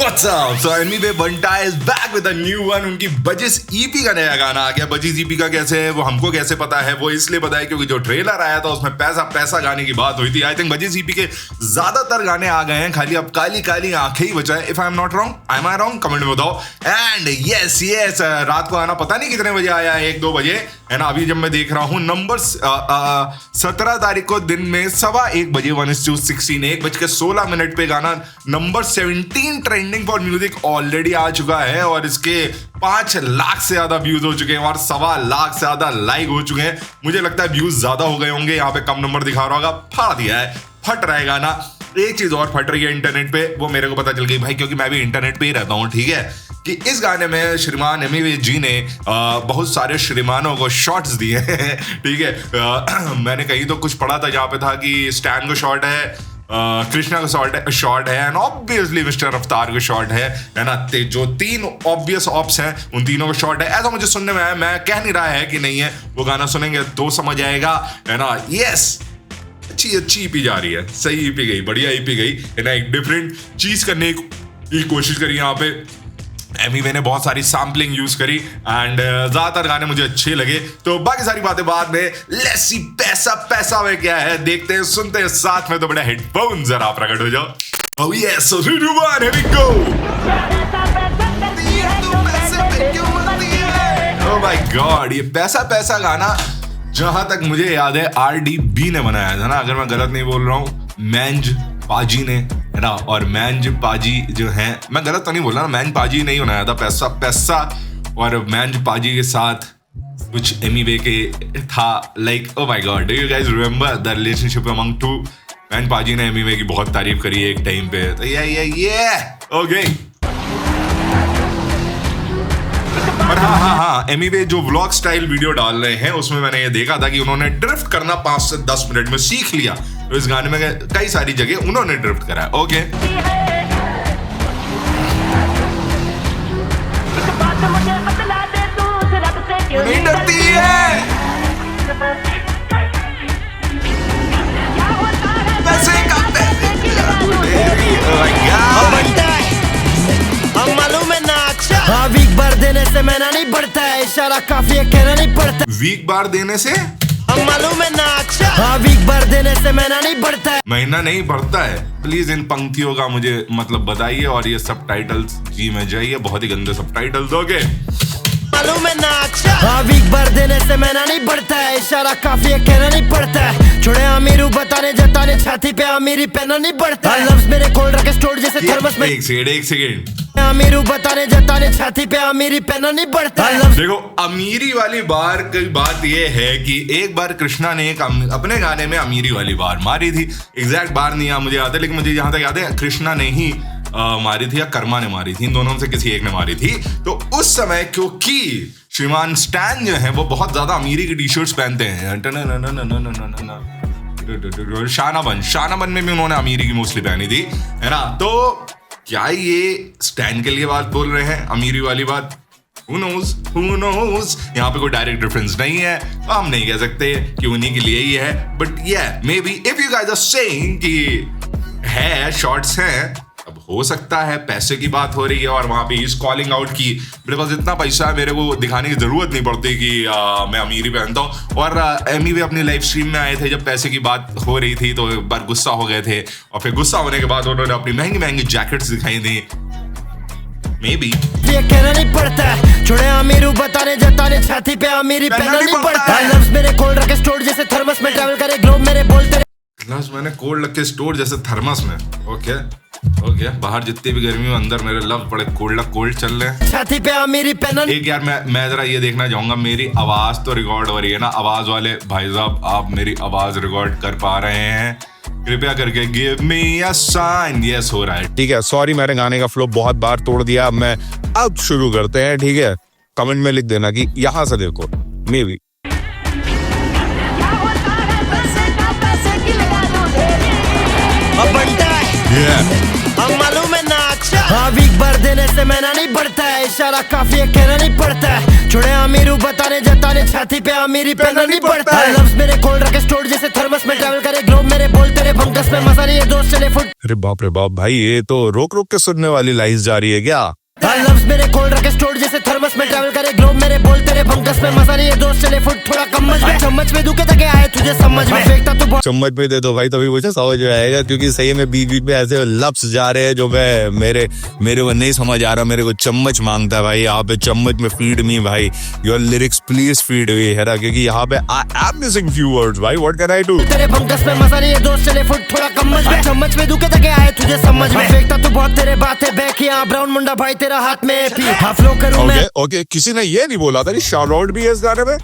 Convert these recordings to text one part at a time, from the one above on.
What's up? So Amy Banta is back with a new one. उनकी बजिस EP का नया गाना आ गया। बजिस ईपी का कैसे है वो हमको कैसे पता है? वो इसलिए पता है क्योंकि जो ट्रेलर आया था उसमें पैसा पैसा गाने की बात हुई थी। आई थिंक बजिस ईपी के ज्यादातर गाने आ गए हैं, खाली अब काली काली आंखें ही बचा है। If I am not wrong, I am I wrong? Comment में बताओ। एंड यस रात को आना पता नहीं कितने बजे आया है, 1-2 बजे है ना। अभी जब मैं देख रहा हूँ नंबर 17 तारीख को दिन में 1:15 बजे 1:16 1:16 पे गाना number 17 trending for music already आ चुका है और इसके 5 लाख से ज्यादा व्यूज हो चुके हैं और 1.25 लाख से ज्यादा लाइक हो चुके हैं। मुझे लगता है व्यूज ज्यादा हो गए होंगे, यहाँ पे कम नंबर दिखा रहा होगा। फाड़ दिया है, फट रहा है गाना। एक चीज और फट रही है इंटरनेट पे, वो मेरे को पता चल गई भाई, क्योंकि मैं भी इंटरनेट पे ही रहता हूँ, ठीक है, कि इस गाने में श्रीमान एमी जी ने बहुत सारे श्रीमानों को शॉट्स दिए हैं, ठीक है। मैंने कहीं तो कुछ पढ़ा था जहाँ पे था कि स्टैन को शॉट है, कृष्णा का शॉट है एंड ऑब्वियसली मिस्टर अवतार का शॉट है ना। जो 3 ऑब्वियस ऑप्स हैं उन तीनों का शॉट है, ऐसा मुझे सुनने में आया। मैं कह नहीं रहा है कि नहीं है, वो गाना सुनेंगे तो समझ आएगा, है ना। यस, अच्छी ईपी जा रही है, सही ईपी गई, बढ़िया ईपी गई, है ना। एक डिफरेंट चीज करने की कोशिश करी यहाँ पे। एमी ने बहुत सारी सैम्पलिंग यूज करी एंड ज्यादातर गाने मुझे अच्छे लगे। तो बाकी सारी बातें बाद में। लेट्स सी पैसा में क्या है, देखते हैं सुनते हैं साथ में। तो बड़ा हेडफोन जरा प्रकट हो जाओ। Oh yes, so 3, 2, 1, here we go. Oh my God, ये पैसा गाना जहां तक मुझे याद है RDB ने बनाया था ना, अगर मैं गलत नहीं बोल रहा हूँ। मैंज पाजी ने, है ना। और मैंज पाजी जो है, मैं गलत तो नहीं बोल रहा ना, मैंज पाजी नहीं बनाया था। पैसा और मैंज पाजी के साथ कुछ एमी वे के था, like oh my god, do you guys remember the relationship among two? Manj पाजी ने एमी वे की बहुत तारीफ करी है एक टाइम पे। तो ये ओके। और हाँ, एमी वे जो व्लॉग स्टाइल वीडियो डाल रहे हैं उसमें मैंने ये देखा था कि उन्होंने ड्रिफ्ट करना 5 से 10 मिनट में सीख लिया। तो इस गाने में कई सारी जगह उन्होंने ड्रिफ्ट करा है। ओके, नहीं डरती है, पैसे का हम मालूम है ना। अच्छा हाँ, वीक बार देने से महीना नहीं बढ़ता है, इशारा काफी है, कहना नहीं पड़ता। वीक बार देने से हम मालूम है ना। अच्छा हाँ, वीक बार देने से महीना नहीं बढ़ता है, महीना नहीं बढ़ता है। प्लीज इन पंक्तियों का मुझे मतलब बताइए और ये सबटाइटल्स जी में जाइए, बहुत ही गंदे सबटाइटल्स। ओके, मालूम है ना। अच्छा हाँ, वीक बार देने से महीना नहीं बढ़ता है, इशारा काफी है, कहना नहीं पड़ता है। छोड़े अमीरू बताने जताने, छाती पे अमीरी पहना नहीं पड़ता है। लफ्ज मेरे कोल्ड रखे स्टोर जैसे थर्मस में। एक सेकंड। अमीरू बताने जताने, छाती पे अमीरी पहना नहीं पड़ता है। देखो, अमीरी वाली बार की बात ये है कि एक बार कृष्णा ने अपने गाने में अमीरी वाली बार मारी थी। एग्जैक्ट बार नहीं मुझे याद है, लेकिन मुझे जहां तक याद है कृष्णा ने ही मारी थी या कर्मा ने मारी थी, इन दोनों में से किसी एक ने मारी थी। तो उस समय क्योंकि श्रीमान स्टैन जो है वो बहुत ज्यादा अमीरी की टी-शर्ट्स पहनते हैं, शानाबन में भी उन्होंने अमीरी की मोस्टली पहनी थी, है ना। तो क्या ये स्टैन के लिए बात बोल रहे हैं, अमीरी वाली बात? Who knows? यहाँ पे कोई डायरेक्ट रेफरेंस नहीं है, हम नहीं कह सकते कि उन्हीं के लिए ही है। But maybe if you guys are saying कि है शॉर्ट्स हैं, अब हो सकता है पैसे की बात हो रही है और वहां पे इस कॉलिंग आउट की मेरे पास इतना पैसा है, मेरे को दिखाने की जरूरत नहीं पड़ती कि मैं अमीरी पहनता हूँ। और एमी भी अपनी लाइव स्ट्रीम में आए थे जब पैसे की बात हो रही थी, तो एक बार गुस्सा हो गए थे और फिर गुस्सा होने के बाद उन्होंने अपनी महंगी जैकेट्स दिखाई दी। मे बी ये कहना नहीं पड़ता है, छोड़े अमीरू बताने जताने, छाती पे अमीरी पहना नहीं पड़ता है। लफ्ज मेरे कोल्ड रखे स्टोर जैसे थर्मस में, ट्रैवल करे ग्लोब मेरे बोलते। लफ्ज मैंने कोल्ड रखे स्टोर जैसे थर्मस में। ओके, बाहर जितनी भी गर्मी हो, अंदर मेरे लफ्ज बड़े कोल्ड चल रहे हैं। छाती पे अमीरी पहना। एक यार मैं जरा ये देखना चाहूंगा, मेरी आवाज तो रिकॉर्ड हो रही है ना? आवाज वाले भाई साहब, आप मेरी आवाज रिकॉर्ड कर पा रहे हैं? कृपया करके give me a sign. Yes, हो रहा है, ठीक है। सॉरी, मैंने गाने का फ्लो बहुत बार तोड़ दिया। मैं अब शुरू करते हैं, ठीक है। कमेंट में लिख देना कि यहाँ से देखो, मे बी हम मालूम है ना। अच्छा हाँ, वीक बार देने से मैना नहीं बढ़ता है, इशारा काफी है कहना नहीं पड़ता है, छोड़े अमीरू बताने जताने छाती पे अमीरी पहना नहीं पड़ता है। लफ्ज मेरे कोल्ड रखे स्टोर जैसे थर्मस में ट्रैवल करे ग्लोब मेरे बोल तेरे भंकस में मजा नहीं है दोस्त चले फुट। अरे बाप भाई, ये तो रोक रोक के सुनने वाली लाइन्स जा रही है क्या? लफ्ज मेरे कोल्ड रखे स्टोर जैसे थर्मस में ट्रैवल करे ग्लोब मेरे बोल तेरे भंकस में मजा नहीं है दोस्त चले फुट। थोड़ा चम्मच में दुखे तक आए तुझे समझ में, फेंकता तू चम्मच में दे दो भाई तभी मुझे समझ में आएगा, क्योंकि सही में बीच बीच में ऐसे लफ्ज जा रहे हैं जो मैं मेरे को नहीं समझ आ रहा। मेरे को चम्मच मांगता है भाई, यहाँ पे चम्मच में फीड मी भाई, your lyrics please feed me है ना, क्योंकि यहाँ पे I am missing few words भाई, व्हाट कैन आई डू? तेरे भंकस में मजा नहीं है दोस्त चले फुट। थोड़ा चम्मच में दुखे तक आए तुझे समझ में, फेंकता तू बहुत तेरे बातें बैक यहाँ ब्राउन मुंडा भाई तेरा हाथ में फ्लो करूं मैं। ओके, किसी ने ये नहीं बोला था शाउट आउट भी है इस गाने में?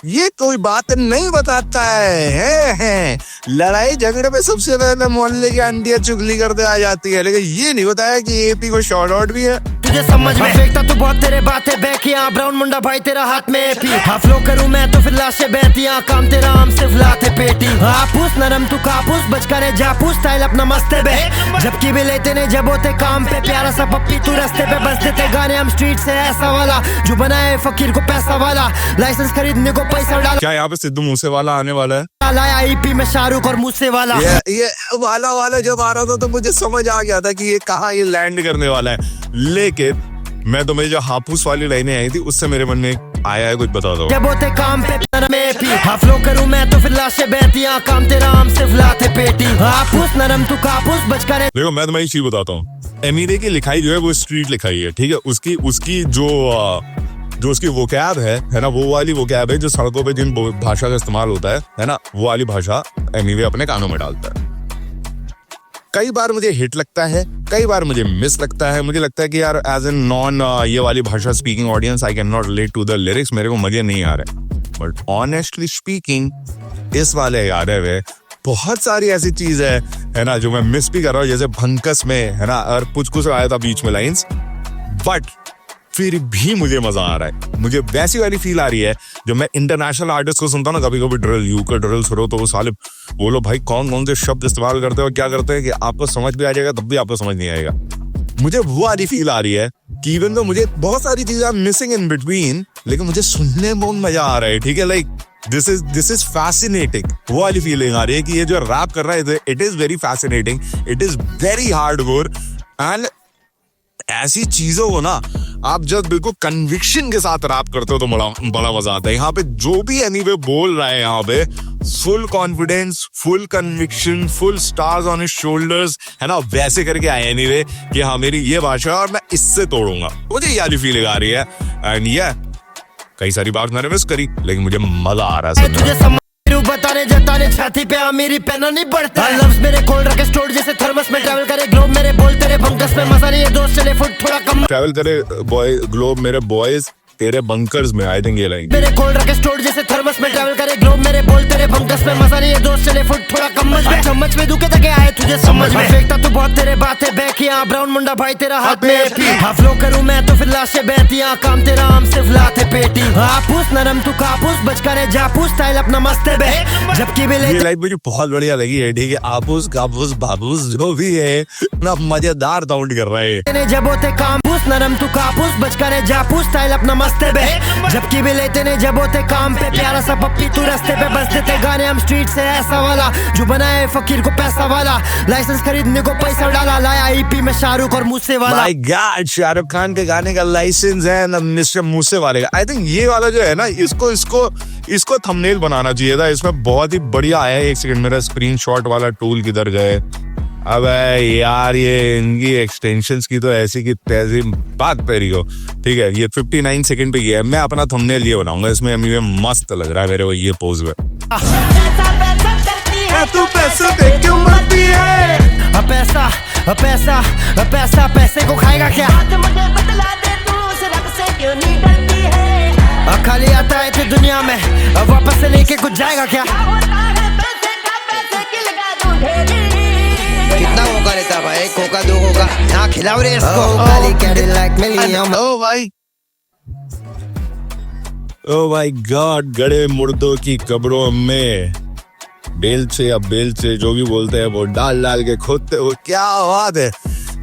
ये कोई बात नहीं बताता है। लड़ाई झगड़े में सबसे पहले मोहल्ले की आंटियां चुगली करते आ जाती है, लेकिन ये नहीं बताया कि एपी को शाउट आउट भी है। तुझे समझ में, फेंकता तू बहुत तेरे बातें बैक यहाँ ब्राउन मुंडा भाई तेरा हाथ में एपी फ्लो करूं मैं तो फिर लाशें बहती यहाँ काम तेरा आम से फुलाते पेटी आपूस नरम तू कापूस बचकाने जापूस स्टाइल अपना मस्ते बे जबकि भी लेते ने जब होते काम पे प्यारा सा पप्पी तू रास्ते पे बस देते गाने हम स्ट्रीट से ऐसा वाला जो बनाए फकीर को पैसा वाला लाइसेंस खरीदने को पैसा डाला। क्या यहाँ पे सिद्धू मूसेवाला आने वाला है? लाया ईपी में शाहरुख और मूसे वाला। ये वाला जब आ रहा था तो मुझे समझ आ गया था कि ये कहाँ ये लैंड करने वाला है, लेकिन मैं तो मेरी जो हापूस वाली लाइनें आई थी उससे मेरे मन में आया है कुछ बता दो। जब होते काम पे फ्लो करूं मैं तो फिर लाशें बहती यहाँ काम तेरा आम से फुलाते पेटी हापूस नरम तू कापूस बचकाने। देखो मैं तुम्हें एक चीज बताता हूँ, एमिरे की लिखाई जो है वो स्ट्रीट लिखाई है, ठीक है? उसकी जो उसकी वोकैब है ना, वो वाली वोकैब है जो सड़कों पे जिन भाषा का इस्तेमाल होता है ना, वो वाली भाषा एमिरे अपने कानों में डालता है। कई बार मुझे हिट लगता है, कई बार मुझे मिस लगता है। मुझे लगता है कि यार एज एन नॉन ये वाली भाषा speaking audience I can not relate to the lyrics, मेरे को मजे नहीं आ रहे। बट ऑनेस्टली स्पीकिंग इस वाले गाने में बहुत सारी ऐसी चीज है ना जो मैं मिस भी कर रहा हूँ, जैसे भंकस में है ना, और कुछ आया था बीच में लाइंस, बट फिर भी मुझे मजा आ रहा है। मुझे वैसी वाली फील आ रही है जो मैं इंटरनेशनल आर्टिस्ट को सुनता हूँ ना, कभी कभी ड्रिल यूके ड्रिल सुनो तो वो साले बोलो भाई कौन से शब्द इस्तेमाल करते हैं और क्या करते हैं कि आपको समझ भी आ जाएगा तब भी आपको समझ नहीं आएगा। मुझे वो वाली फील आ रही है कि इवन तो मुझे बहुत सारी चीजें मिसिंग इन बिटवीन, लेकिन मुझे सुनने में बहुत मजा आ रहा है, ठीक है? Like this is fascinating. वो वाली फीलिंग आ रही है कि ये जो रैप कर रहा है it is very fascinating, it is very hardcore, and ऐसी चीजों को ना आप जब बिल्कुल कन्विक्शन के साथ रैप करते हो तो बड़ा मजा आता है। यहाँ पे जो भी एनीवे बोल रहा है यहाँ पे full confidence, full conviction, full stars on his shoulders, है ना, वैसे करके आए एनीवे कि हाँ मेरी ये भाषा है और मैं इससे तोड़ूंगा। मुझे ये वाली फीलिंग आ रही है, एंड ये कई सारी बात मैंने मिस करी लेकिन मुझे मजा आ रहा है। बताने जताने छाती पे मेरी पेना नहीं बढ़ता, लफ्ज मेरे कोल्ड रखे स्टोर जैसे थर्मस में ट्रैवल करे ग्लोब मेरे बोल तेरे भंकस में मजा नहीं है दोस्त चले फुट। थोड़ा कम ट्रैवल करे बॉय ग्लोब मेरे बॉयज तेरे बंकर्स में, आई थिंक ये लाइन मेरे कोल्ड रखे स्टोर जैसे थर्मस में ट्रैवल करे ग्लोब मेरे बोल तेरे भंकस में मजा नहीं है दोस्त चले फुट। थोड़ा चम्मच में दुखे तक आए तुझे समझ में, फेंकता तू बहुत तेरे बातें बैक यहाँ ब्राउन मुंडा भाई तेरा हाथ में फ्लो करूं मैं तो फिर लाशें बहती यहाँ काम तेरा आम से फुलाते पेटी आपूस नरम तू कापूस बचकाने जापूस स्टाइल अपना मस्ते बे जबकि भी ये लाइन मुझे बहुत बढ़िया लगी है, ठीक है? आपूस कापूस बापूस जो भी है ना मजेदार साउंड कर रहा है। जब होते काम नरम तू कापूस बचकाने जापूस स्टाइल अपना मस्ते बे जबकि भी लेते ने जब होते काम पे प्यारा सा पप्पी तू रास्ते पे बस देते गाने हम स्ट्रीट से ऐसा वाला जो बनाए फकीर को पैसा वाला लाइसेंस खरीदने को पैसा डाला लाया ईपी में शाहरुख और मूसे वाला। माय गॉड, शाहरुख खान के गाने का लाइसेंस है ना मिस्टर मूसे वाले का। आई थिंक ये वाला जो है ना इसको थंबनेल बनाना चाहिए था। इसमें बहुत ही बढ़िया आया है। एक सेकंड, मेरा स्क्रीनशॉट वाला टूल किधर गए? अब यार ये इनकी एक्सटेंशंस की तो ऐसी की तैसी बात पैरी हो, ठीक है? ये 59 सेकंड पे ये है। मैं अपना थंबनेल ये बनाऊंगा, इसमें मुझे मस्त लग रहा है मेरे को ये पोज में। तू पैसा देख क्यों मरती है? पैसा पैसा पैसा पैसे को खाएगा क्या? खाली आता है तो दुनिया में वापस से लेके कुछ जाएगा क्या? कितना होगा रहता भाई? कोका दो होगा ना खिलाओ रे इसको। खाली कैडिलैक मिलियन। ओ भाई, ओ माय गॉड, गड़े मुर्दों की कब्रों में बेल से या बेल से जो भी बोलते हैं वो डाल के खोदते हो। क्या बात है,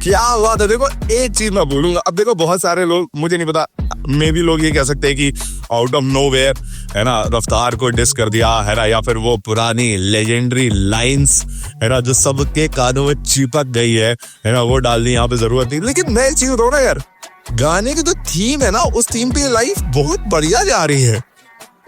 क्या हुआ था? देखो एक चीज मैं बोलूंगा, अब देखो बहुत सारे लोग, मुझे नहीं पता, मे भी लोग ये कह सकते हैं कि आउट ऑफ नोवेयर है ना रफ्तार को डिस कर दिया है ना, या फिर वो पुरानी लेजेंडरी लाइंस है ना जो सबके कानों में चिपक गई है ना, वो डालनी यहाँ पे जरूरत नहीं। लेकिन मैं एक चीज बताऊं ना यार, गाने की जो थीम है ना, उस थीम पे लाइफ बहुत बढ़िया जा रही है।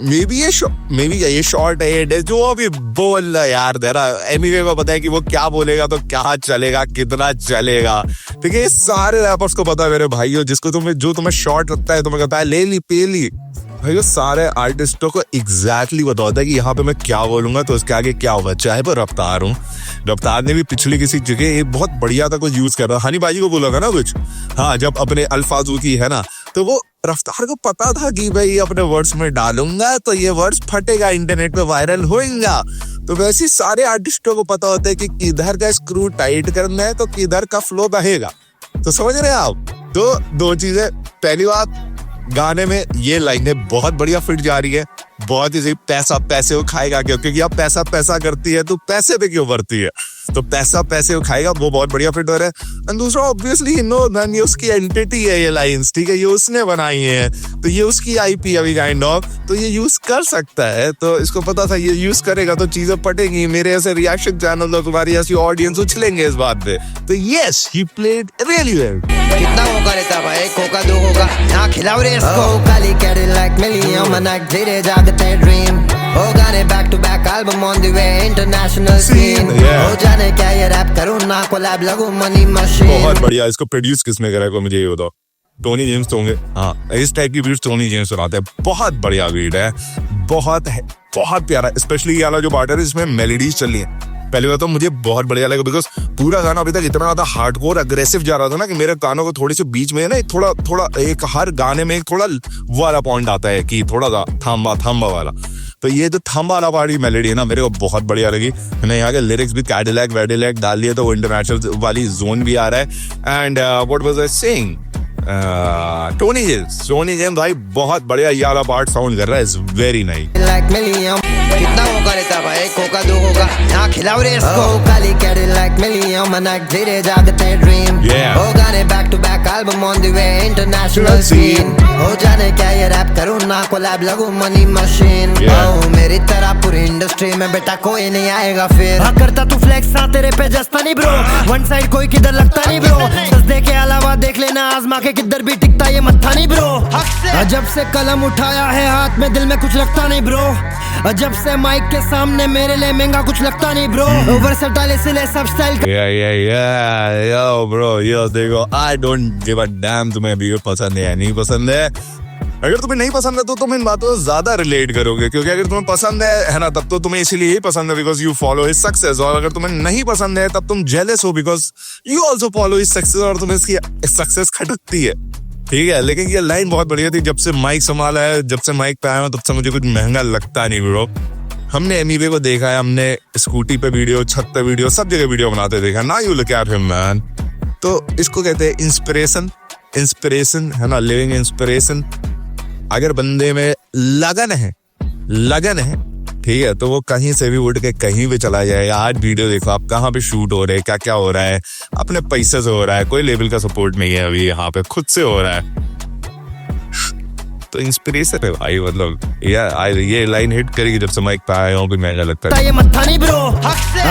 मे बी ये शॉर्ट है जो भी बोल रहा यार, तेरा एमिवे को पता है कि वो क्या बोलेगा तो क्या चलेगा, कितना चलेगा। ठीक है, ये सारे रैपर्स को पता है मेरे भाइयों, जो तुम्हें शॉर्ट लगता है, तुम्हें कहता है ले ली पे ली, भाई सारे आर्टिस्टों को एग्जैक्टली पता होता है कि यहाँ पे मैं क्या बोलूंगा तो उसके आगे क्या होगा। चाहे वो रफ्तार हूँ, रफ्तार ने भी पिछली किसी जगह एक बहुत बढ़िया था कुछ यूज कर रहा, हनी बाजी को बोला था ना कुछ, हाँ, जब अपने अल्फाजों की है ना, तो वो रफ्तार को पता था कि भाई अपने वर्ड्स में डालूंगा तो ये वर्ड्स फटेगा, इंटरनेट पे वायरल होएगा। तो वैसे सारे आर्टिस्टों को पता होता है कि किधर का स्क्रू टाइट करना है तो किधर का फ्लो बहेगा। तो समझ रहे हैं आप? तो दो चीजें, पहली बात, गाने में ये लाइनें बहुत बढ़िया फिट जा रही है, बहुत ही सही। पैसा पैसे को खाएगा क्यों? क्योंकि आप पैसा पैसा करती है तो पैसे पे क्यों बढ़ती है, तो पैसा पैसे को खाएगा, वो बहुत बढ़िया फिट हो रहा है। एंड दूसरा ऑब्वियसली ये उसकी एंटिटी है ये लाइंस, ठीक है, ये उसने बनाई है, तो ये उसकी आईपी अभी काइंड ऑफ, तो ये यूज कर सकता है, तो इसको पता था ये यूज करेगा तो चीजें पटेंगी। मेरे ऐसे रिएक्शन चैनल और तुम्हारी ऐसी ऑडियंस उछलेंगे इस बात पे। तो yes, he played really well. कितना होगा रहता भाई, कोका दो होगा यहाँ खिलाओ रे इसको, काली कैडिलैक मिलियन मनाक धीरे जागते ड्रीम, हो गाने back to back album on the way international scene, हो जाने क्या ये रैप करूँ ना कोलैब लगूं मनी मशीन। बहुत बढ़िया। इसको प्रोड्यूस किसने करा है मुझे ये बताओ? टोनी जेम्स तो होंगे, हाँ, इस टाइप की बीट्स टोनी जेम्स बनाते हैं। बहुत बढ़िया बीट है, बहुत प्यारा, स्पेशली ये वाला जो पार्ट है इसमें मेलोडीज चल रही है। पहले बात तो मुझे बहुत बढ़िया लगा बिकॉज पूरा गाना अभी तक इतना ज्यादा हार्डकोर अग्रेसिव जा रहा था ना कि मेरे कानों को थोड़ी सी बीच में ना थोड़ा एक हर गाने में एक थोड़ा वाला पॉइंट आता है कि थोड़ा सा थाम्बा वाला। तो ये जो थाम्बा वाला वाली मेलोडी है ना मेरे को बहुत बढ़िया लगी। मैंने यहाँ के लिरिक्स भी कैडिलैक वेडिलैक डाल दिए तो वो इंटरनेशनल वाली जोन भी आ रहा है। And what was I saying, Tony James भाई बहुत बढ़िया ये वाला पार्ट साउंड कर रहा है, इज वेरी नाइस। कितना होगा रहता भाई, कोका दो होगा यहाँ खिलाओ रे इसको, काली कैडिलैक मिलियन मनाक धीरे जागते ड्रीम, हो गाने back to back album on the way international scene, हो जाने क्या ये रैप करूँ ना कोलैब लगूं मनी मशीन। मेरी तरह पूरी इंडस्ट्री में बेटा कोई नहीं आएगा फिर। हाँ करता तू फ्लेक्स, हाँ तेरे पे जस्ता नहीं ब्रो, वन साइड कोई किधर लगता नहीं ब्रो, सजदे के अलावा देख लेना आजमा के किधर भी टिकता ये मत्था नहीं ब्रो। जब से कलम उठाया है हाथ में दिल में कुछ लगता नहीं ब्रो, जब से माइक के सामने मेरे लिए महंगा कुछ लगता नहीं ब्रो, वर्सेटाइल इसलिए सब स्टाइल। यो ब्रो, यो देखो, I don't give a dam तुम्हें भी पसंद है या नहीं पसंद है। अगर तुम्हें नहीं पसंद है तो तुम इन बातों से ज्यादा रिलेट करोगे, क्योंकि अगर तुम्हें पसंद है ना तब तो तुम्हें इसीलिए ही पसंद है because you follow his success, और अगर तुम्हें नहीं पसंद है तब तुम जेलस हो because you also follow his success और तुम्हें इसकी सक्सेस खटकती है। ठीक है, लेकिन ये लाइन बहुत बढ़िया थी। जब से माइक संभाला है, जब से माइक पे आया हूं तब से मुझे कुछ महंगा लगता नहीं ब्रो। हमने एमिवे को देखा है, हमने स्कूटी पे वीडियो, छत पे वीडियो, सब जगह वीडियो बनाते देखा ना। You look at him man. तो इसको कहते हैं इंस्पिरेशन है ना, लिविंग इंस्पिरेशन। अगर बंदे में लगन है, ठीक है, तो वो कहीं से भी उठ के कहीं भी चला जाएगा। आज वीडियो देखो आप, कहाँ पे शूट हो रहे हैं, क्या क्या हो रहा है, अपने पैसे से हो रहा है, कोई लेवल का सपोर्ट नहीं है अभी, यहाँ पे खुद से हो रहा है। तो इंस्पिरेशन है भाई, मतलब ये लाइन हिट करेगी जब से माइक पे आया हूँ, भी महंगा लगता है। ये मत्था नहीं ब्रो,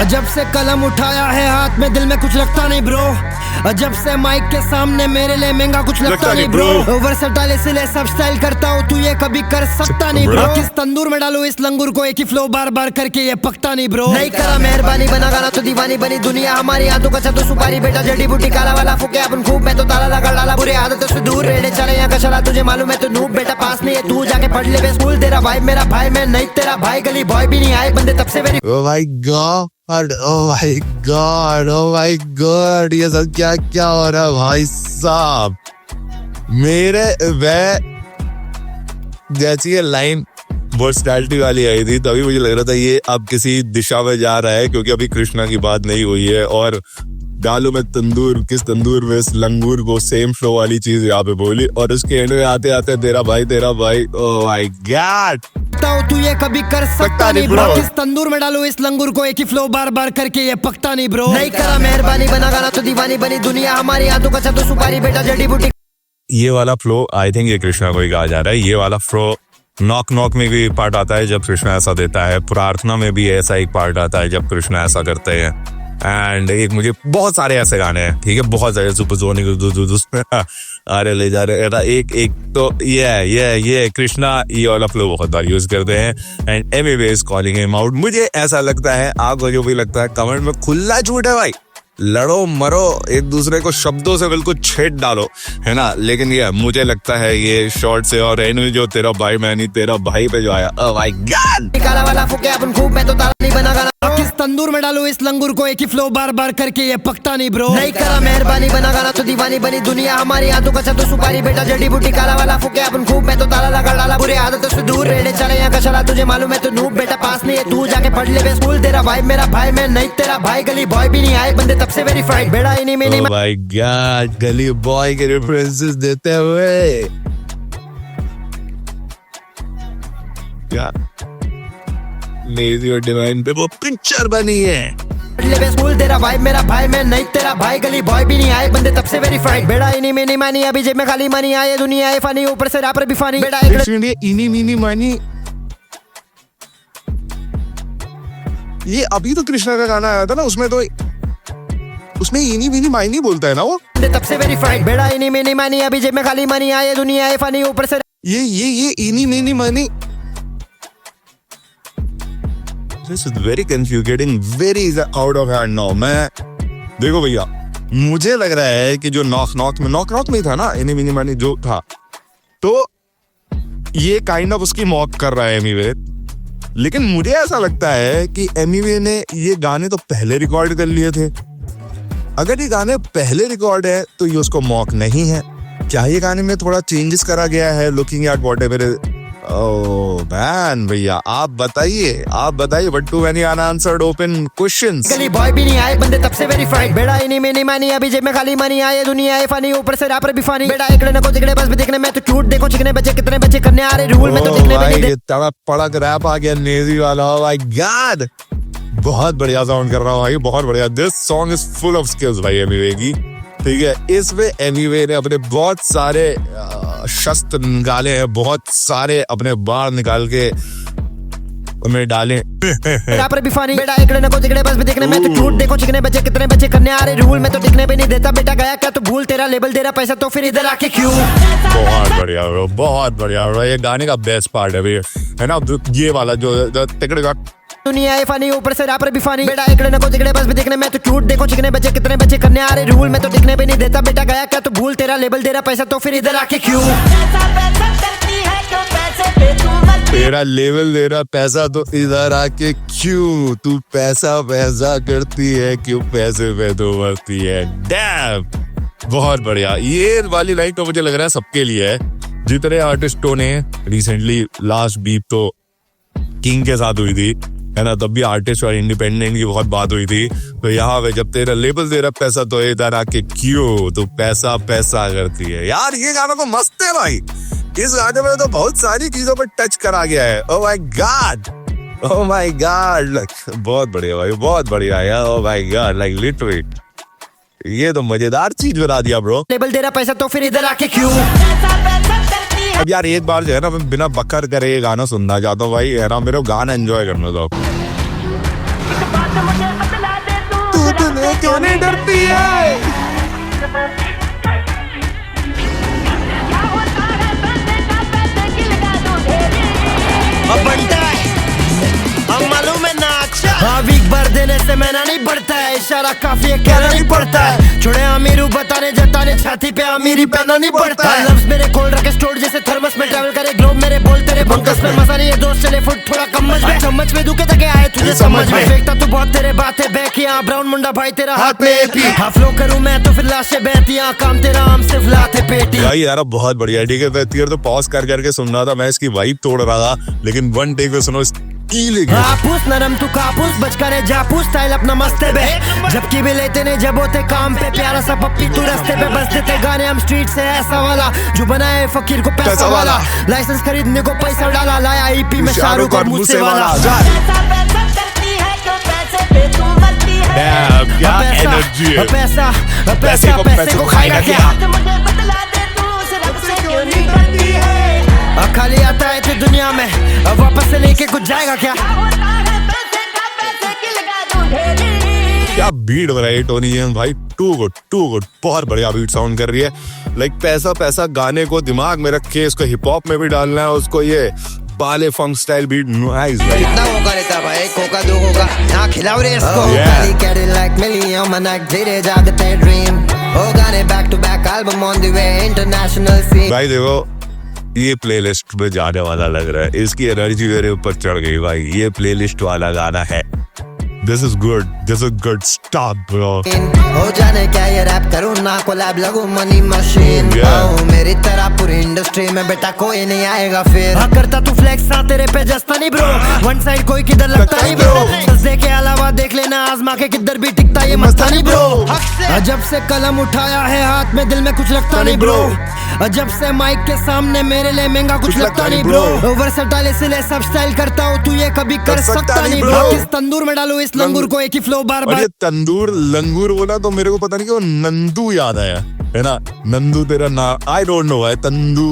जब से कलम उठाया है हाथ में दिल में कुछ लगता नहीं ब्रो, जब से माइक के सामने मेरे लिए महंगा कुछ लगता नहीं ब्रो, वर्सेटाइल इसलिए सब स्टाइल करता हूँ तू ये कभी कर सकता नहीं ब्रो, किस तंदूर में डालू इस लंगूर को एक ही फ्लो बार बार करके ये पकता नहीं ब्रो, नहीं करा मेहरबानी बना गाना तो दीवानी बनी दुनिया हमारी आंखों का तो सुपारी बेटा जड़ी बूटी काला वाला फूके अपन खूब, मैं तो ताला लगा डाला बुरे आदतों से दूर रहने चले यहाँ का चला तुझे मालूम है तो नूब बेटा पास नहीं है तू जाके पढ़ ले बे स्कूल, तेरा भाई मेरा भाई मैं नहीं तेरा भाई, गली बॉय भी नहीं आए बंदे तब से मेरी। Oh my God, ये सब क्या क्या हो रहा है भाई साहब। मेरे वह जैसी ये लाइन वर्सटैलिटी वाली आई थी तभी मुझे लग रहा था ये अब किसी दिशा में जा रहा है, क्योंकि अभी कृष्णा की बात नहीं हुई है और डालू में तंदूर, किस तंदूर में इस लंगूर को सेम फ्लो वाली चीज यहाँ पे बोली और उसके एंड में आते आते तेरा भाई ओह माय गॉड। सकता हो तू ये कभी कर सकता नहीं ब्रो। किस तंदूर में डालो इस लंगूर को, एक ही फ्लो बार बार करके ये पकता नहीं ब्रो। नहीं करा मेहरबानी बना गाना तो दीवानी बनी दुनिया हमारी हाथों का तो सुपारी बेटा जड़ी बूटी। ये वाला फ्लो आई थिंक ये कृष्णा को ही कहा जा रहा है। ये वाला फ्लो नॉक नॉक में भी पार्ट आता है जब कृष्णा ऐसा देता है, प्रार्थना में भी ऐसा एक पार्ट आता है जब कृष्णा ऐसा करते हैं। एंड एक मुझे बहुत सारे ऐसे गाने हैं, ठीक है, बहुत सारे सुपरसोनिक अरे ले जा रहे एक तो ये कृष्णा ये वाला फ्लो बहुत बार यूज करते हैं। And anyways calling him out, मुझे ऐसा लगता है, आपको जो भी लगता है कमेंट में खुला झूठ है भाई, लड़ो मरो एक दूसरे को शब्दों से बिल्कुल छेद डालो, है ना। लेकिन ये मुझे लगता है ये शॉर्ट से और एनवी जो तेरा भाई मैं नहीं तेरा भाई पे जो आया, ओह माय गॉड। निकाला वाला फूके अपन खूब मैं तो ताला नहीं बना गाना। किस तंदूर में डालो इस लंगूर को, एक ही फ्लो बार बार करके ये पकता नहीं ब्रो। नहीं करा मेहरबानी बना गाना तो दीवानी बनी दुनिया हमारी हाथों का तो सुपारी बेटा जड़ी बूटी। काला वाला फूके अपन खूब मैं तो ताला लगा डाला, बुरे आदतों से दूर रहने चले यहाँ का चला। तुझे मालूम है तो नूब बेटा पास नहीं है, तू जाके पढ़ ले बे स्कूल। तेरा भाई मेरा भाई मैं नहीं तेरा भाई, गली बॉय भी नहीं आए बंदे तब से वेरीफाइड बेड़ा इन्हीं में नहीं। ओह माय गॉड, गली बॉय के रेफरेंसेस देते हुए क्या नेजी और डिवाइन पे वो पिक्चर बनी है। ले बे स्कूल। तेरा भाई मेरा भाई मैं नहीं तेरा भाई, गली बॉय भी नहीं आए बंदे तब से वेरीफाइड बेड़ा इन्हीं में नहीं मानी। अभी जेब में खाली मनी आए दुनिया है फानी, ऊपर से रैपर भी फानी बेड़ा। इनी मिनी मानी, ये अभी तो कृष्णा का गाना आया था ना, उसमें उसमें इनी मिनी मानी बोलता है ना वो, तब से वेरीफाइड बेड़ा इन्हीं में नहीं मानी। अभी जेब में खाली मनी आए दुनिया है फानी, ऊपर से ये इनी मिनी मानी। This is very confusing, very out of hand now। मैं देखो भैया, मुझे लग रहा है कि जो नॉक नॉक में था ना इनी मिनी मानी जो था, तो ये काइंड ऑफ उसकी मॉक कर रहा है एमीवे। लेकिन मुझे ऐसा लगता है कि एमीवे ने ये गाने तो पहले रिकॉर्ड कर लिए थे। अगर ये गाने पहले रिकॉर्ड है तो ये उसको मॉक नहीं है। क्या ये गाने में थोड़ा चेंजेस करा गया है? Looking at whatever. Oh man भैया आप बताइए but too many unanswered open questions. Gully Boy भी नहीं आए बंदे तब से वेरीफाइड बेड़ा इन्हीं में नहीं मानी। अभी जेब में खाली मनी आए दुनिया है फानी, ऊपर से रैपर भी फानी बेड़ा। एकड़े नको जिगड़े बस भी देखने में तो क्यूट, देखो चिकने बच्चे कितने बच्चे करने आ रहे रूल में तो दिखने में नहीं। तड़क पड़क रैप आ गया नेजी वाला, ओह माय गॉड बहुत बढ़िया साउंड कर रहा हूँ भाई, बहुत बढ़िया। This song is full of skills भाई एमीवे की, ठीक है। इसमें एमीवे ने अपने बहुत सारे शस्त्र निकाले हैं, बहुत सारे अपने बार निकाल के उन्हें डाले। रैपर भी फानी बेटा, एकड़े नको जिगड़े बस भी देखने में तो क्यूट, देखो चिकने बच्चे कितने बच्चे करने आ रहे रूल में तो दिखने भी नहीं देता बेटा। गया क्या तो भूल, तेरा लेबल दे रहा पैसा तो फिर इधर आके क्यों। बहुत बढ़िया ब्रो, बहुत बढ़िया ब्रो। ये गाने का बेस्ट पार्ट है ना, ये वाला जो तिकड़े का दुनिया है फानी, ऊपर से रैपर भी फानी बेटा। एकड़े नको जिगड़े बस भी देखने में तो क्यूट, देखो चिकने बच्चे कितने बच्चे करने आ रहे रूल में तो दिखने भी नहीं देता बेटा। गया क्या तो भूल, तेरा लेबल दे रहा पैसा तो फिर इधर आके क्यों। तेरा लेवल दे रहा पैसा तो इधर आके क्यों, तू पैसा करती है क्यों, पैसे पे तो मरती है। डैम बहुत बढ़िया। ये वाली लाइन तो मुझे लग रहा है सबके लिए है। जितने आर्टिस्टों ने रिसेंटली लास्ट बीप तो किंग के साथ हुई थी, है ना, तब भी आर्टिस्ट और इंडिपेंडेंट की बहुत बात हुई थी। तो यहाँ पे जब तेरा लेबल दे रहा पैसा तो इधर आके क्यों, तो पैसा करती है। यार ये गाना तो मस्त है भाई, इस गाने में तो बहुत सारी चीजों पर टच करा गया है। Oh my God, oh my God, बहुत बढ़िया भाई, बहुत बढ़िया यार। Oh my God, like literally ये तो मजेदार चीज बना दिया ब्रो। लेबल दे रहा पैसा तो फिर इधर आके क्यों। अब यार एक बार जो है ना मैं बिना बकर करे ये गाना सुनना चाहता हूँ भाई, है ना, मेरे को गाना एंजॉय करना दो। तू क्यों नहीं डरती है, अब बनता है हम मालूम है ना अच्छा। हाँ वीक भर देने से मैंने नहीं बढ़ता है, इशारा काफी है कहना नहीं पड़ता है। छोड़े अमीरू बताने जताने छाती पे अमीरी पहना नहीं पड़ता है। लफ्ज मेरे खोल रखे स्टोर जैसे थर्मस में ट्रैवल करे ग्लोब मेरे बोल तेरे बंकस में मजा नहीं है दोस्त चले फुट थोड़ा कम्मच में चम्मच में दुखे तके आए तुझे समझ में फेंकता तू बहुत तेरे बातें बैकिया ब्राउन मुंडा भाई तेरा हाथ में एपी हाँ फ्लो करूं मैं तो फिर लाशें बहतियां काम तेरा आम से फलाते पेटी। भाई यार बहुत बढ़िया, ठीक है। तो पॉज कर करके सुन रहा था मैं, इसकी वाइब तोड़ रहा था, लेकिन वन टेक में सुनो कीलिंग इट। आपूस नरम तू कापूस बच करे जापूस स्टाइल अपना मस्ते बे जबकि भी लेते ने जब होते काम पे प्यारा सा पप्पी तू रास्ते पे बस देते गाने हम स्ट्रीट से ऐसा वाला जो बनाए फकीर को पैसा वाला लाइसेंस खरीदने को पैसा डाला लाया ईपी में शाहरुख और मुझसे वाला क्या एनर्जी है। पैसा पैसे को खाएगा क्या खाली आता है तो दुनिया में अब वापस से लेके कुछ जाएगा क्या क्या बीट बनाई टोनी जेम्स भाई, टू गुड बहुत बढ़िया बीट साउंड कर रही है। लाइक पैसा गाने को दिमाग में रख के इसको हिप हॉप में भी डालना है, उसको ये बाले फंक स्टाइल बीट नाइस भाई। कितना होगा रहता भाई कोका दो होगा ना खिलाओ रे इसको काली कैडिलैक मिलियन मनाक धीरे जागते ड्रीम हो गाने back to back album on the way international scene. भाई देखो ये प्लेलिस्ट पे जाने वाला लग रहा है, इसकी एनर्जी मेरे ऊपर चढ़ गई भाई, ये प्लेलिस्ट वाला गाना है। This is good stuff bro। हो जाने क्या ये रैप करूँ ना कोलैब लगूं मनी मशीन मेरी तरह पूरी इंडस्ट्री में बेटा कोई नहीं आएगा फिर हाँ करता तू फ्लेक्स हाँ तेरे पे जस्ता नहीं ब्रो वन साइड कोई किधर लगता नहीं ब्रो सजे के अलावा देख लेना आजमा के किधर भी टिकता ये मस्ता नहीं ब्रो जब से कलम उठाया है हाथ में दिल में कुछ लगता नहीं ब्रो जब से माइक के सामने मेरे लिए महंगा कुछ लगता नहीं ब्रो वर्सेटाइल इसलिए सब स्टाइल करता हूँ तू ये कभी कर सकता नहीं ब्रो किस तंदूर में डालू इस लंगूर को एक ही फ्लो बार बार। ये तंदूर लंगूर बोला तो मेरे को पता नहीं क्यों नंदू याद आया है ना, नंदू तेरा नाम आई डोंट नो है, तंदू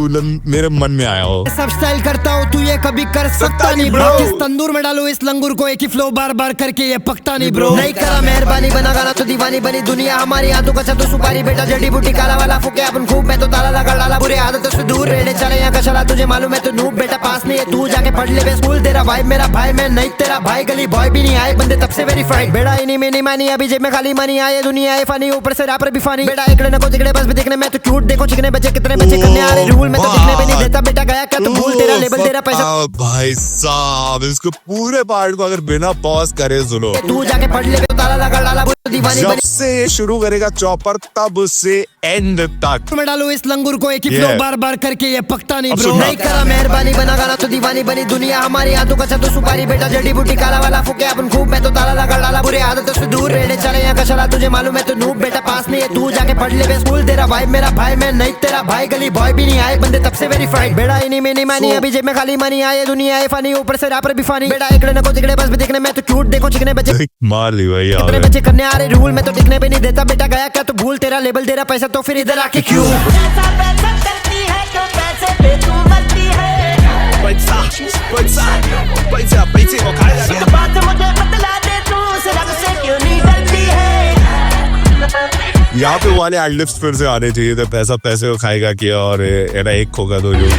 मेरे मन में आया हो। सब स्टाइल करता हूँ तू ये कभी कर सकता नहीं ब्रो किस तंदूर में डालू इस लंगूर को एक ही फ्लो बार बार करके ये पकता नहीं ब्रो नहीं करा मेहरबानी बना गाना तो दीवानी बनी दुनिया हमारी हाथों का तो सुपारी बेटा जड़ी बूटी काला वाला फूके अपन खूब मैं तो ताला लगा डाला बुरे आदतों से दूर रहने चले यहाँ का चला तुझे मालूम है तो नूब बेटा पास नहीं है तू जाके पढ़ ले स्कूल तेरा भाई मेरा भाई मैं नहीं तेरा भाई गली बॉय भी नहीं आए बंदे तब से वेरीफाइड बेड़ा इन्हीं में नहीं मानी अभी जेब में खाली मनी आए दुनिया है फनी ऊपर से रैपर भी फनी बेटा एकड़े न को जिगड़े बस भी देखने में तो क्यूट देखो चिकने बच्चे कितने बच्चे करने आ रहे रूल में तो दिखने भी नहीं देता बेटा गया क्या तो भूल तेरा लेवल तेरा पैसा भाई साहब इसको पूरे पार्ट को अगर बिना पॉज करे सुनो तू जाके पढ़ ले तो ताला लगा डाला दीवानी जब से ये शुरू करेगा चॉपर तब से एंड तक मैं डालू इस लंगूर को एक ही फ्लो बार बार करके ये पकता नहीं ब्रो नहीं करा मेहरबानी बना गाना तो दीवानी बनी दुनिया हमारी हाथों का तो सुपारी बेटा जड़ी बूटी काला वाला फूके अपन खूब मैं तो ताला लगा डाला बुरे आदतों से दूर रहने चले यहाँ का चला तुझे मालूम है तो नूब बेटा पास नहीं है तू जाके पढ़ ले स्कूल तेरा भाई मेरा भाई मैं नहीं तेरा भाई गली बॉय भी नहीं आए बंदे तब से वेरीफाइड बेड़ा इन्हीं में नहीं मानी अभी जेब में खाली मनी आए दुनिया है फनी ऊपर से रैपर भी फनी बेटा एकड़े न को जिगड़े बस भी देखने में तो क्यूट देखो चिकने बच्चे मार ली भाई कितने बच्चे करने आ रहे रूल में तो टिकने भी नहीं देता बेटा गया क्या तो भूल तेरा लेबल तेरा पैसा तो फिर इधर आके क्यों पैसे को यहाँ पे वाले एडलिप्स फिर से आने चाहिए थे, पैसा पैसे को खाएगा किया और एक होगा तो जो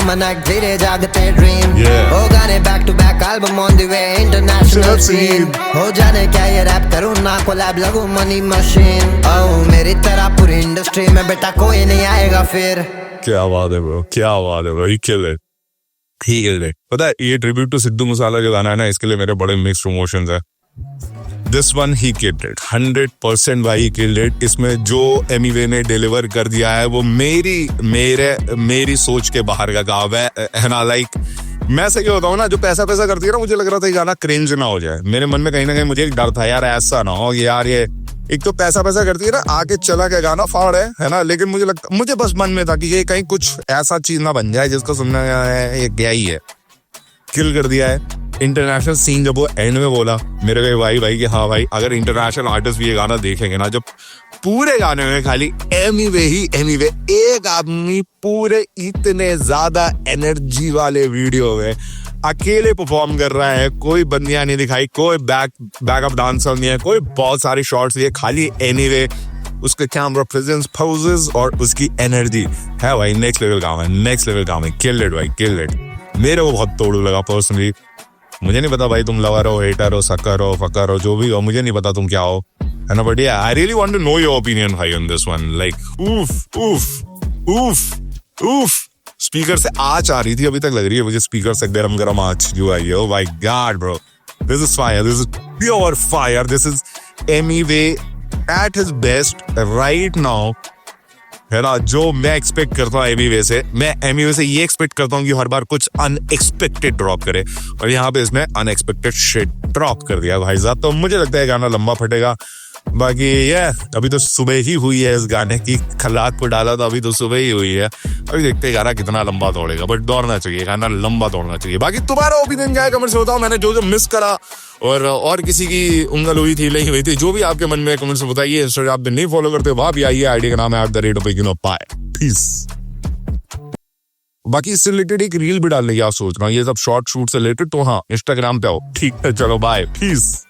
मनाक धीरे जागते ड्रीम हो गाने back to back album on the way international scene हो जाने क्या ये रैप करूँ ना कोलैब लगूं मनी मशीन मेरी तरह पूरी इंडस्ट्री में बेटा कोई नहीं आएगा फिर। क्या बात है ब्रो, क्या बात है ब्रो, ही किल्ड इट। पता है ये ट्रिब्यूट टू सिद्धू मूसेवाला जो गाना है ना, इसके लिए मेरे बड़े मिक्स्ड इमोशंस है। This one he killed it 100% भाई, किल्ड इट। इसमें जो एमीवे ने डिलीवर कर दिया है वो मेरी सोच के बाहर का गाँव है ना। लाइक मैं सही होता हूँ ना, जो पैसा करती है ना, मुझे लग रहा था ये गाना क्रिंज ना हो जाए। मेरे मन में कहीं ना कहीं मुझे एक डर था यार ऐसा ना हो यार, ये एक तो पैसा करती है ना, आके चला के गाना फाड़ है ना। लेकिन मुझे बस मन में था कि ये कहीं कुछ ऐसा चीज ना बन जाए जिसको सुनना है ये क्या ही है। किल कर दिया है इंटरनेशनल सीन। जब वो एंड में बोला मेरे को भाई कि हाँ भाई, अगर इंटरनेशनल आर्टिस्ट भी ये गाना देखेंगे ना, जब पूरे गाने में खाली एमीवे एक आदमी पूरे इतने ज्यादा एनर्जी वाले वीडियो में अकेले परफॉर्म कर रहा है, कोई बंदियां नहीं दिखाई, कोई बैकअप डांसर नहीं है, कोई बहुत सारे शॉट्स ये खाली एनीवे, उसके कैमरा प्रेजेंस, पोजेस और उसकी एनर्जी है भाई नेक्स्ट लेवल काम है। किल्ड इट भाई, किल्ड इट। मेरे को बहुत तोड़ू लगा पर्सनली। मुझे नहीं पता भाई तुम लवर हो, हेटर हो, सकर हो, फकर हो, जो भी हो, मुझे नहीं पता तुम क्या हो, है ना। But yeah I really want to know your opinion भाई ऑन दिस वन। लाइक उफ स्पीकर से आँच आ रही थी, अभी तक लग रही है मुझे स्पीकर से गरम आँच जो आई है। Oh my God bro, this is fire, this is pure fire, this is Emiway at his best right now, है ना, जो मैं एक्सपेक्ट करता हूँ एमी से, मैं एमी से ये एक्सपेक्ट करता हूँ कि हर बार कुछ अनएक्सपेक्टेड ड्रॉप करे, और यहाँ पे इसने अनएक्सपेक्टेड शिट ड्रॉप कर दिया भाई साहब। तो मुझे लगता है गाना लंबा फटेगा। बाकी ये अभी तो सुबह ही हुई है इस गाने की, खलात को डाला तो अभी तो सुबह ही हुई है। अभी देखते हैं गाना कितना लंबा दौड़ेगा, बट दौड़ना चाहिए, गाना लंबा दौड़ना चाहिए। बाकी तुम्हारा ओपिनियन क्या है कमेंट्स में बताओ। मैंने जो जो मिस करा और किसी की उंगल हुई थी, नहीं हुई थी, जो भी आपके मन में कमेंट्स में बताइए। इंस्टाग्राम पे नहीं फॉलो करते वहां भी आइए, आईडी का नाम है @opinionopai। पीस। बाकी इससे रिलेटेड एक रील भी डालने की आप सोच रहा हूँ, ये सब शॉर्ट शूट से रिलेटेड, तो हाँ इंस्टाग्राम पे आओ। ठीक है, चलो बाय, पीस।